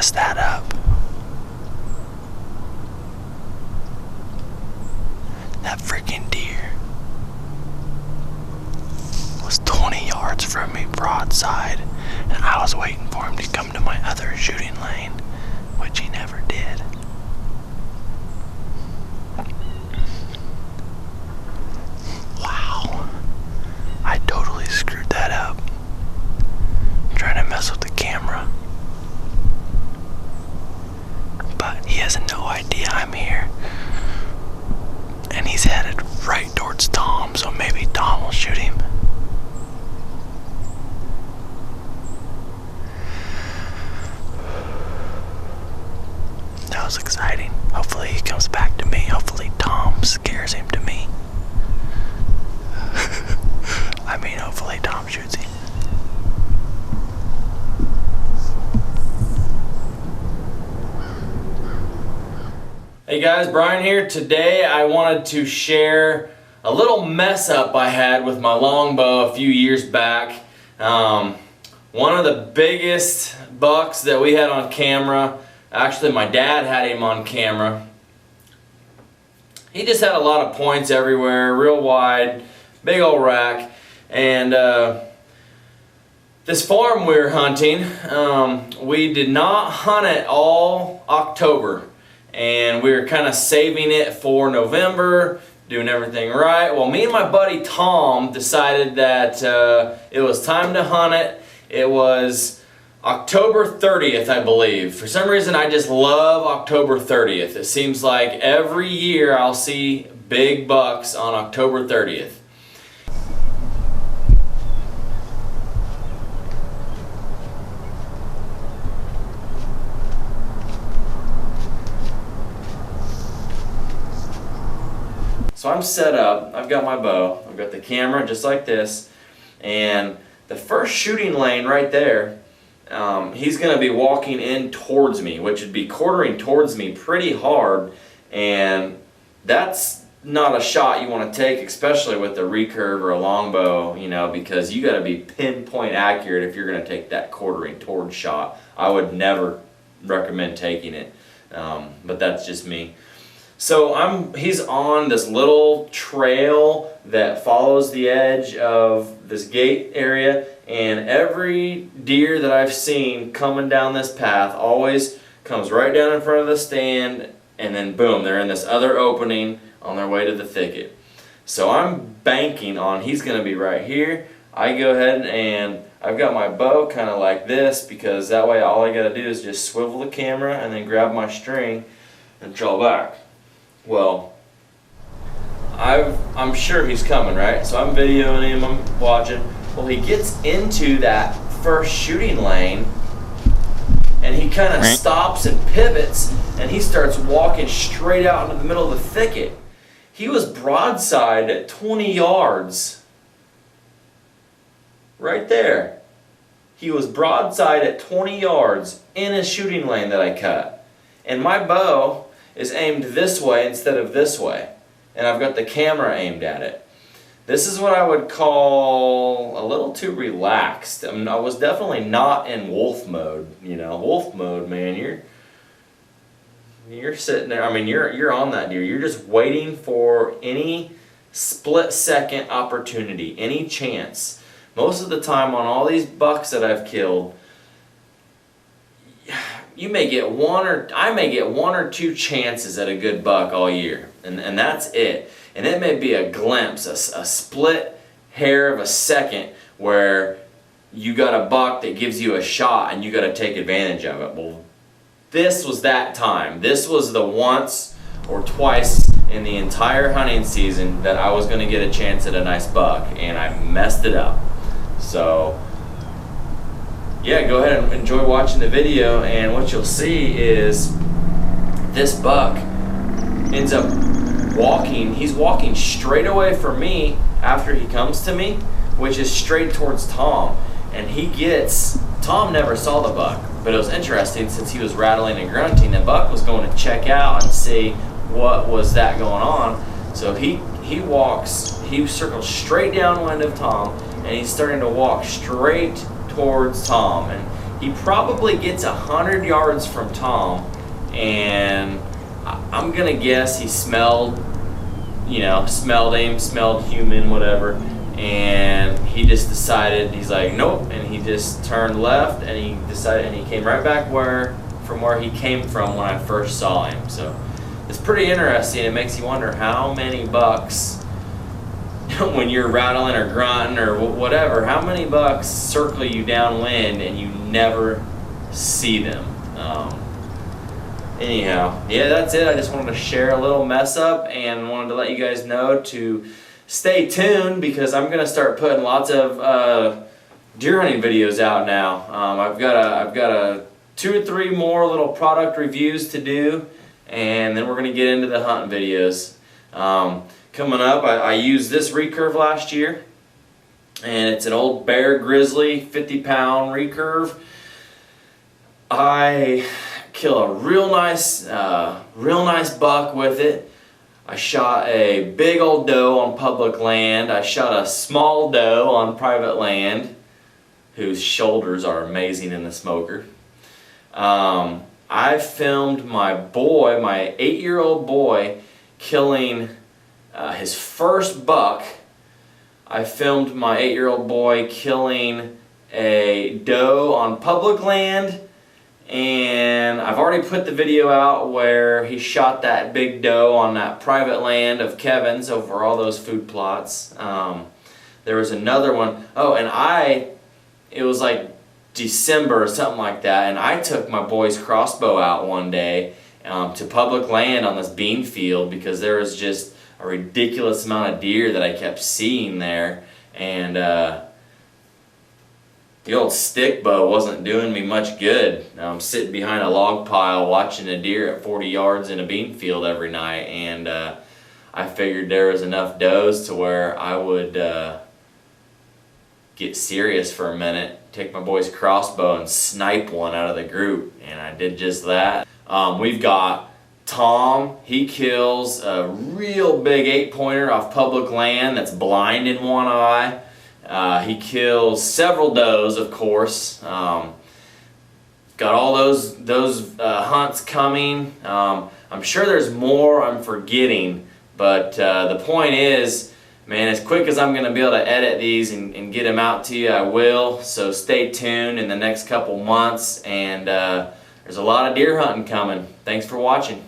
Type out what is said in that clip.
mess that up. That freaking deer was 20 yards from me broadside, and I was waiting for him to come to my other shooting lane, which he never did. Wow. I totally screwed that up. I'm trying to mess with the camera. But he has no idea I'm here. And he's headed right towards Tom, so maybe Tom will shoot him. That was exciting. Hopefully he comes back to me. Hopefully Tom scares him to me. I mean, hopefully Tom shoots him. Hey guys, Brian here. Today I wanted to share a little mess up I had with my longbow a few years back. One of the biggest bucks that we had on camera, actually my dad had him on camera. He just had a lot of points everywhere, real wide, big old rack. And this farm we were hunting, we did not hunt it all October. And we were kind of saving it for November, doing everything right. Well, me and my buddy Tom decided that it was time to hunt it. It was October 30th, I believe. For some reason, I just love October 30th. It seems like every year I'll see big bucks on October 30th. So I'm set up, I've got my bow, I've got the camera just like this, and the first shooting lane right there, he's going to be walking in towards me, which would be quartering towards me pretty hard, and that's not a shot you want to take, especially with a recurve or a longbow, you know, because you got to be pinpoint accurate if you're going to take that quartering towards shot. I would never recommend taking it, but that's just me. So he's on this little trail that follows the edge of this gate area, and every deer that I've seen coming down this path always comes right down in front of the stand, and then boom, they're in this other opening on their way to the thicket. So I'm banking on he's going to be right here. I go ahead and I've got my bow kind of like this, because that way all I got to do is just swivel the camera and then grab my string and draw back. Well, I'm sure he's coming, right? So I'm videoing him, I'm watching. Well, he gets into that first shooting lane, and he kind of stops and pivots, and he starts walking straight out into the middle of the thicket. He was broadside at 20 yards. Right there. He was broadside at 20 yards in a shooting lane that I cut. And my bow is aimed this way instead of this way, and I've got the camera aimed at it. This is what I would call a little too relaxed. I mean, I was definitely not in wolf mode. You know, wolf mode, man. You're sitting there. I mean, you're on that deer. You're just waiting for any split-second opportunity, any chance. Most of the time on all these bucks that I've killed, you may get I may get one or two chances at a good buck all year, and that's it. And it may be a glimpse, a split hair of a second where you got a buck that gives you a shot and you got to take advantage of it. Well, this was that time. This was the once or twice in the entire hunting season that I was going to get a chance at a nice buck, and I messed it up. So yeah, go ahead and enjoy watching the video, and what you'll see is this buck ends up walking. He's walking straight away from me after he comes to me, which is straight towards Tom. And Tom never saw the buck, but it was interesting since he was rattling and grunting. The buck was going to check out and see what was that going on. So he circles straight downwind of Tom, and he's starting to walk straight towards Tom, and he probably gets 100 yards from Tom, and I'm gonna guess he smelled him, smelled human, whatever, and he just decided, he's like, nope, and he just turned left, and he came right back from where he came from when I first saw him. So it's pretty interesting. It makes you wonder how many bucks, when you're rattling or grunting or whatever, how many bucks circle you downwind and you never see them. Anyhow, yeah, that's it. I just wanted to share a little mess up and wanted to let you guys know to stay tuned, because I'm gonna start putting lots of deer hunting videos out now. I've got a 2 or 3 more little product reviews to do, and then we're gonna get into the hunting videos. Coming up, I used this recurve last year, and it's an old Bear Grizzly 50-pound recurve. I kill a real nice buck with it. I shot a big old doe on public land. I shot a small doe on private land, whose shoulders are amazing in the smoker. I filmed my 8-year-old boy, killing his first buck. I filmed my 8-year-old boy killing a doe on public land, and I've already put the video out where he shot that big doe on that private land of Kevin's over all those food plots. There was another one. Oh, and it was like December or something like that, and I took my boy's crossbow out one day to public land on this bean field, because there was just a ridiculous amount of deer that I kept seeing there, and the old stick bow wasn't doing me much good. I'm sitting behind a log pile watching a deer at 40 yards in a bean field every night, and I figured there was enough does to where I would get serious for a minute, take my boy's crossbow and snipe one out of the group, and I did just that. We've got Tom. He kills a real big 8-pointer off public land that's blind in one eye. He kills several does, of course. Got all those hunts coming. I'm sure there's more I'm forgetting, but the point is, man, as quick as I'm going to be able to edit these and get them out to you, I will. So stay tuned in the next couple months, and there's a lot of deer hunting coming. Thanks for watching.